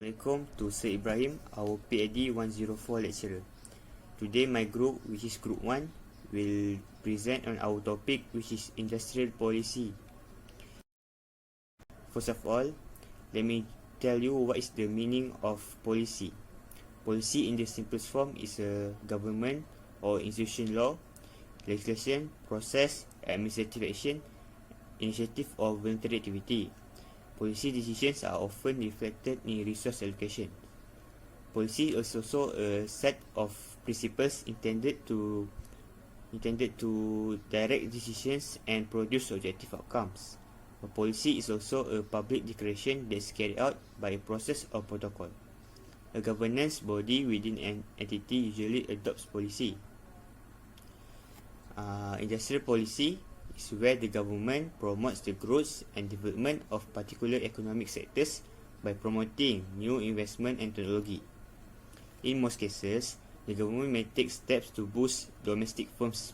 Assalamualaikum to Sir Ibrahim, our PAD104 lecturer. Today my group, which is group 1, will present on our topic, which is industrial policy. First of all, let me tell you what is the meaning of policy. Policy in the simplest form is a government or institution law, legislation, process, administrative action, initiative or voluntary activity. Policy decisions are often reflected in resource allocation. Policy is also a set of principles intended to direct decisions and produce objective outcomes. A policy is also a public declaration that is carried out by a process or protocol. A governance body within an entity usually adopts policy. Industrial policy is where the government promotes the growth and development of particular economic sectors by promoting new investment and technology. In most cases, the government may take steps to boost domestic firms'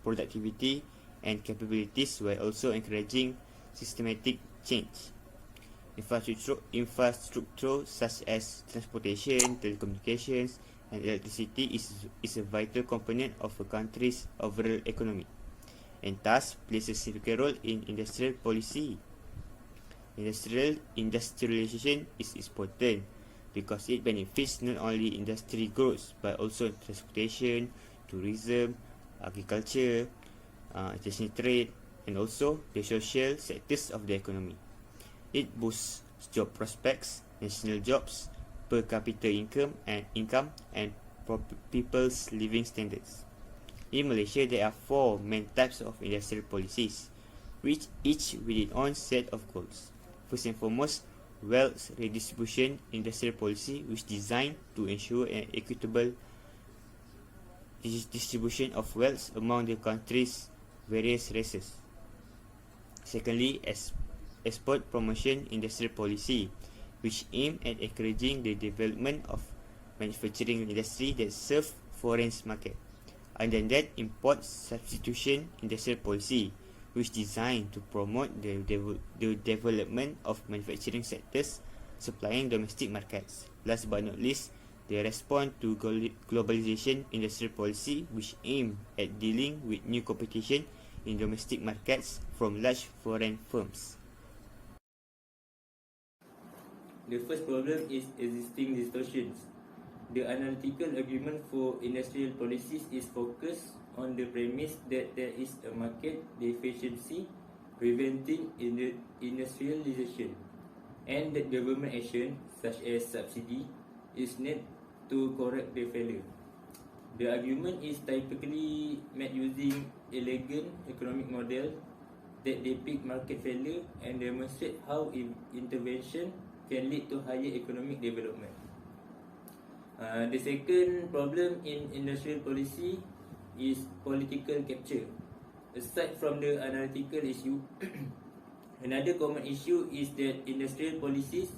productivity and capabilities while also encouraging systematic change. Infrastructure such as transportation, telecommunications, and electricity is a vital component of a country's overall economy, and thus plays a significant role in industrial policy. Industrialization is important because it benefits not only industry growth but also transportation, tourism, agriculture, international trade, and also the social sectors of the economy. It boosts job prospects, national jobs, per capita income, and people's living standards. In Malaysia, there are 4 main types of industrial policies, which each with its own set of goals. First and foremost, wealth redistribution industrial policy, which is designed to ensure an equitable distribution of wealth among the country's various races. Secondly, export promotion industrial policy, which aim at encouraging the development of manufacturing industry that serve foreign market. And then that, import substitution industrial policy, which is designed to promote the development of manufacturing sectors supplying domestic markets. Last but not least, the response to globalization industrial policy, which aim at dealing with new competition in domestic markets from large foreign firms. The first problem is existing distortions. The analytical argument for industrial policies is focused on the premise that there is a market deficiency preventing industrialization, and that government action, such as subsidy, is needed to correct the failure. The argument is typically made using elegant economic model that depict market failure and demonstrate how intervention can lead to higher economic development. The second problem in industrial policy is political capture. Aside from the analytical issue, another common issue is that industrial policies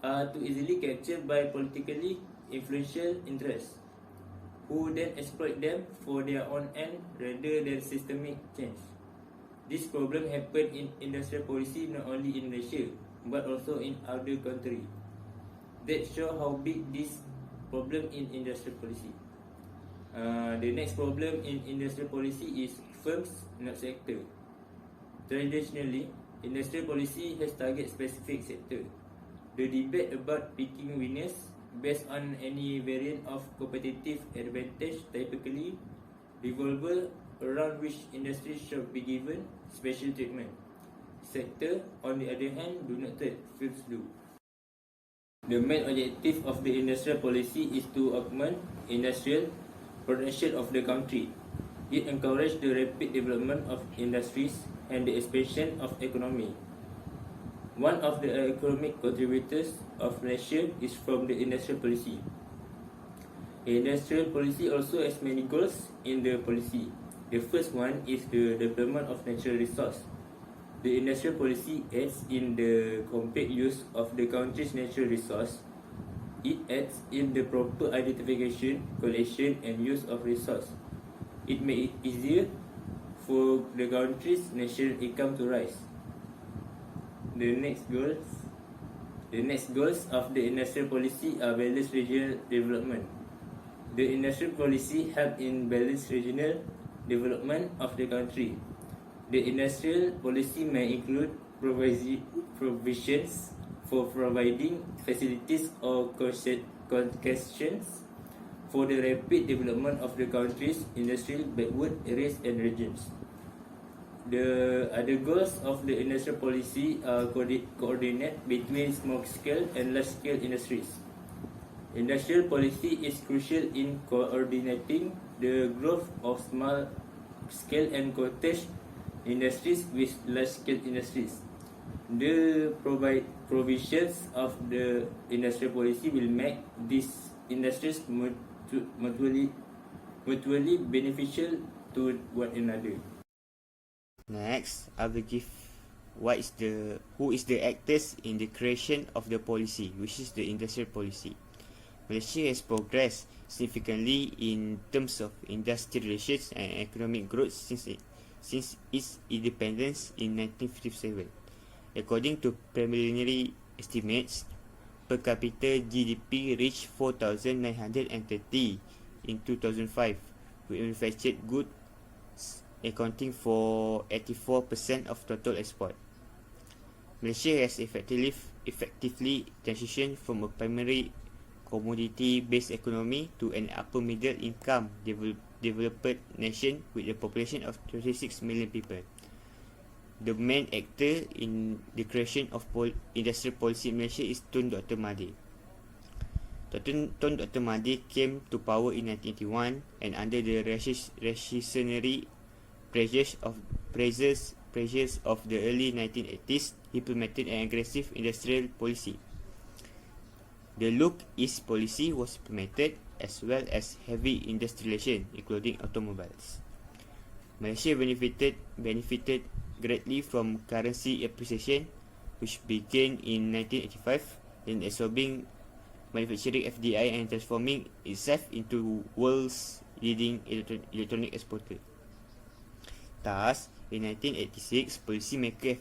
are too easily captured by politically influential interests, who then exploit them for their own end rather than systemic change. This problem happens in industrial policy not only in Malaysia but also in other countries. That shows how big this problem in industrial policy. The next problem in industrial policy is firms, not sector. Traditionally, industrial policy has target specific sector. The debate about picking winners based on any variant of competitive advantage typically revolves around which industry should be given special treatment. Sector, on the other hand, do not trade, firms do. The main objective of the industrial policy is to augment industrial production of the country. It encourages the rapid development of industries and the expansion of economy. One of the economic contributors of Malaysia is from the industrial policy. The industrial policy also has many goals in the policy. The first one is the development of natural resource. The industrial policy aids in the complete use of the country's natural resource. It aids in the proper identification, collection, and use of resource. It makes it easier for the country's national income to rise. The next goal The next goals of the industrial policy are balanced regional development. The industrial policy help in balanced regional development of the country. The industrial policy may include provisions for providing facilities or concessions for the rapid development of the country's industrial backward areas and regions. The other goals of the industrial policy are coordinate between small-scale and large-scale industries. Industrial policy is crucial in coordinating the growth of small-scale and cottage industries with large-scale industries. The provisions of the industrial policy will make these industries mutually beneficial to one another. Next, I will give who is the actors in the creation of the policy, which is the industrial policy. Malaysia has progressed significantly in terms of industrial relations and economic growth since its independence in 1957. According to preliminary estimates, per capita GDP reached 4,930 in 2005, with manufactured goods accounting for 84% of total export. Malaysia has effectively transitioned from a primary commodity-based economy to an upper middle income developed nation with a population of 26 million people. The main actor in the creation of industrial policy in Malaysia is Tun Dr. Mahathir. Tun Dr. Mahathir came to power in 1981 and under the reactionary pressures of the early 1980s, implemented an aggressive industrial policy. The Look East policy was implemented, as well as heavy industrialization, including automobiles. Malaysia benefited greatly from currency appreciation, which began in 1985, in absorbing manufacturing FDI and transforming itself into world's leading electronic exporter. Thus, in 1986, policymakers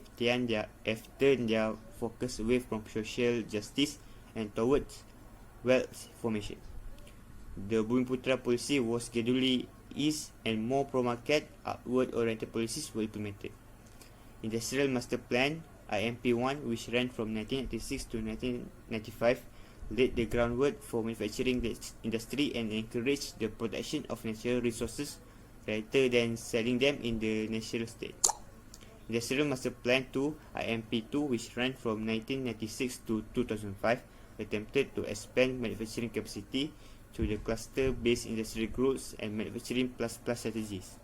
have turned their focus away from social justice and towards wealth formation. The Bumiputra policy was gradually eased and more pro-market, upward-oriented policies were implemented. Industrial Master Plan IMP1, which ran from 1996 to 1995, laid the groundwork for manufacturing industry and encouraged the production of natural resources rather than selling them in the natural state. Industrial Master Plan 2 IMP2, which ran from 1996 to 2005, attempted to expand manufacturing capacity through the cluster-based industrial growth and manufacturing plus strategies.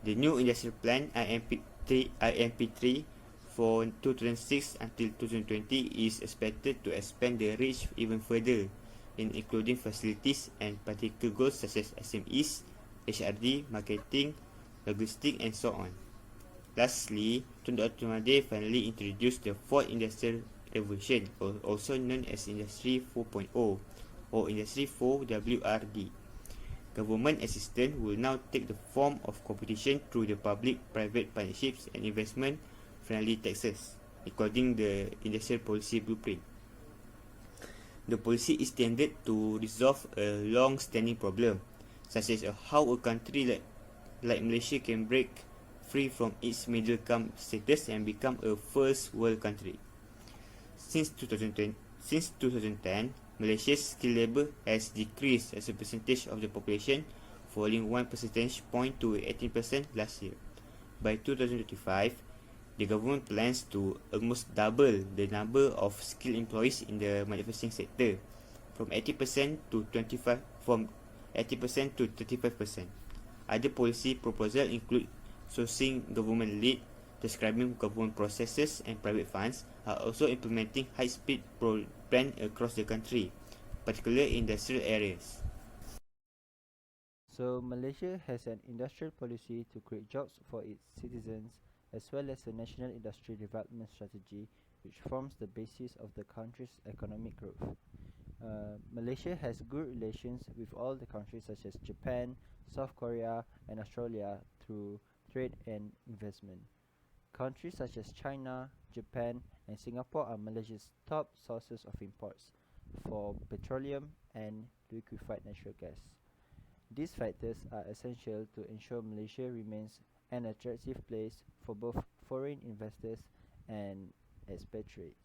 The new industrial plan IMP3 for 2006 until 2020 is expected to expand the reach even further, in including facilities and practical goals such as SMEs, HRD, marketing, logistics, and so on. Lastly, Tun Dr. Mahathir finally introduced the Fourth Industrial Revolution, also known as Industry 4.0 or Industry 4 WRD. Government assistance will now take the form of competition through the public-private partnerships and investment-friendly taxes, according to the industrial policy blueprint. The policy is intended to resolve a long-standing problem, such as how a country like Malaysia can break free from its middle-income status and become a first-world country. Since 2010, Malaysia's skilled labour has decreased as a percentage of the population, falling 1 percentage point to 18% last year. By 2025, the government plans to almost double the number of skilled employees in the manufacturing sector, from 80% to 35%. Other policy proposals include sourcing government lead, describing government processes and private funds, are also implementing high-speed broadband across the country, particularly in industrial areas. So Malaysia has an industrial policy to create jobs for its citizens, as well as a national industrial development strategy which forms the basis of the country's economic growth. Malaysia has good relations with all the countries such as Japan, South Korea, and Australia through trade and investment. Countries such as China, Japan, and Singapore are Malaysia's top sources of imports for petroleum and liquefied natural gas. These factors are essential to ensure Malaysia remains an attractive place for both foreign investors and expatriates.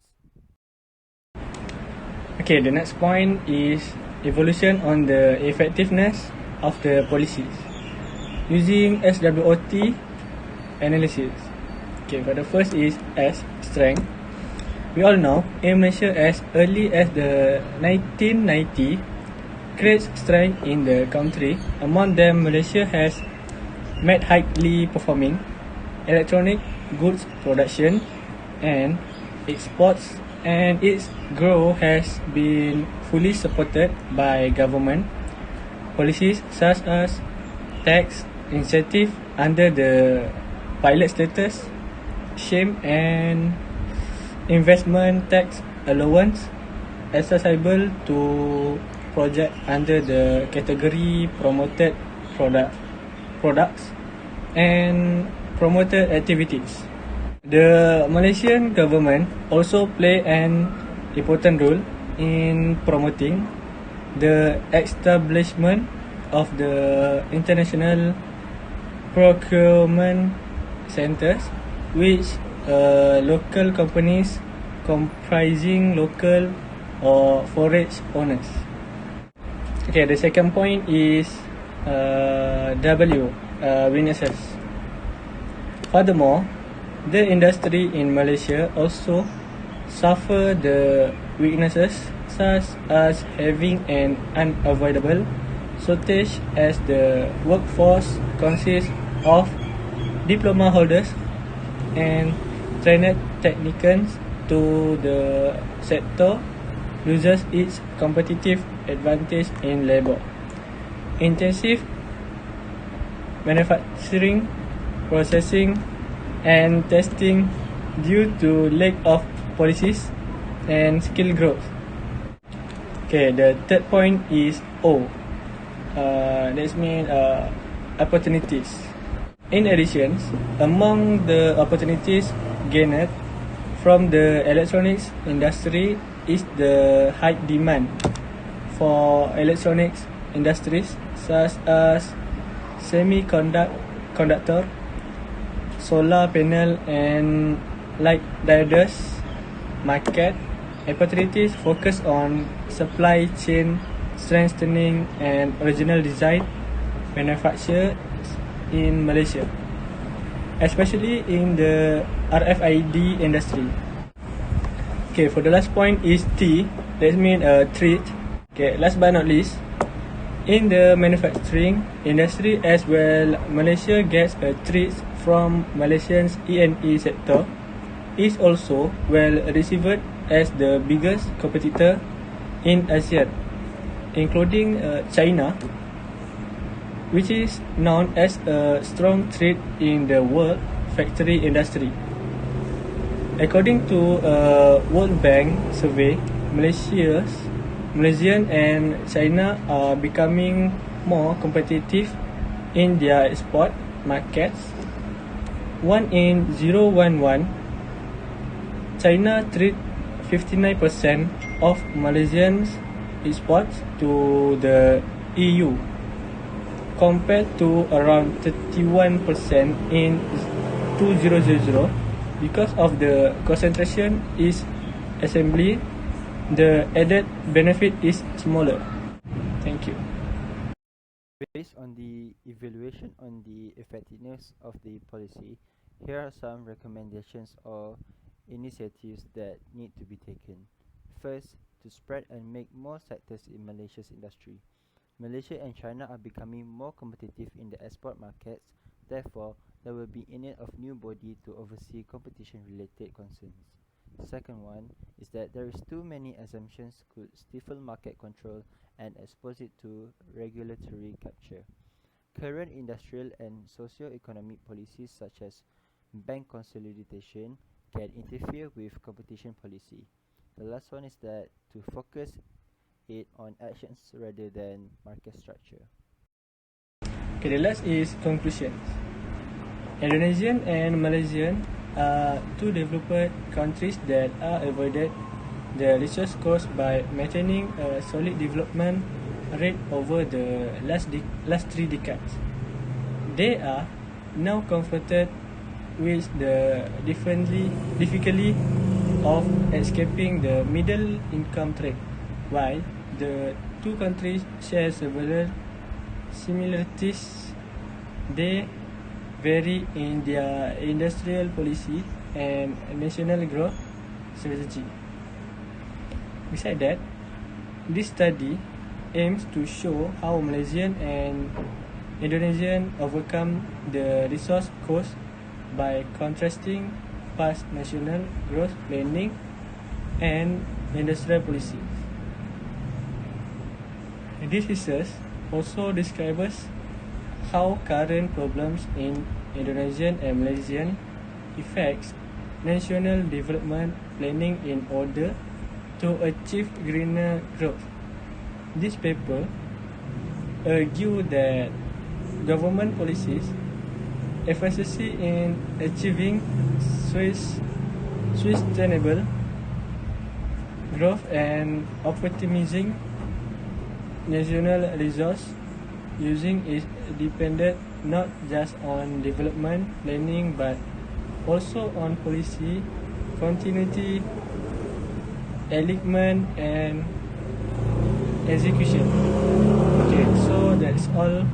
Okay, the next point is evolution on the effectiveness of the policies using SWOT analysis. Okay, for the first is S, strength. We all know in Malaysia as early as the 1990 creates strength in the country. Among them, Malaysia has made highly performing electronic goods production and exports, and its growth has been fully supported by government policies such as tax incentive under the pilot status scheme and investment tax allowance accessible to project under the category promoted products and promoted activities. The Malaysian government also play an important role in promoting the establishment of the international procurement centers, which local companies comprising local or foreign owners. Okay, the second point is weaknesses. Furthermore, the industry in Malaysia also suffer the weaknesses such as having an unavoidable shortage as the workforce consists of diploma holders and trained technicians. To the sector loses its competitive advantage in labour. Intensive manufacturing, processing and testing due to lack of policies and skill growth. Okay, the third point is O. That means opportunities. In addition, among the opportunities gained from the electronics industry is the high demand for electronics industries such as semiconductor, solar panel and light diodes market. Opportunities focus on supply chain strengthening and original design manufacture in Malaysia, especially in the RFID industry. Okay, for the last point is T. That means threat. Okay, last but not least, in the manufacturing industry as well, Malaysia gets a threat from Malaysian's E&E sector. Is also well received as the biggest competitor in ASEAN, including China, which is known as a strong threat in the world factory industry. According to a World Bank survey, Malaysian and China are becoming more competitive in their export markets. 1 in 011, China treat 59% of Malaysians exports to the EU, compared to around 31% in 2000. Because of the concentration is assembly, the added benefit is smaller. Thank you. Based on the evaluation on the effectiveness of the policy, here are some recommendations or initiatives that need to be taken. First, to spread and make more sectors in Malaysia's industry. Malaysia and China are becoming more competitive in the export markets, therefore, there will be a need of new body to oversee competition-related concerns. Second one is that there is too many assumptions could stifle market control and expose it to regulatory capture. Current industrial and socio-economic policies such as bank consolidation can interfere with competition policy. The last one is that to focus it on actions rather than market structure. Okay, the last is conclusions. Indonesian and Malaysian are two developed countries that are avoided the resource cost by maintaining a solid development rate over the last 3 decades. They are now confronted with the difficulty of escaping the middle income trap. While the two countries share several similarities, they vary in their industrial policy and national growth strategy. Besides that, this study aims to show how Malaysian and Indonesian overcome the resource cost by contrasting past national growth planning and industrial policies. This research also describes how current problems in Indonesian and Malaysian affects national development planning in order to achieve greener growth. This paper argues that government policies efficiency in achieving sustainable growth and optimizing national resource using is dependent not just on development planning but also on policy continuity, alignment and execution. Okay, so that's all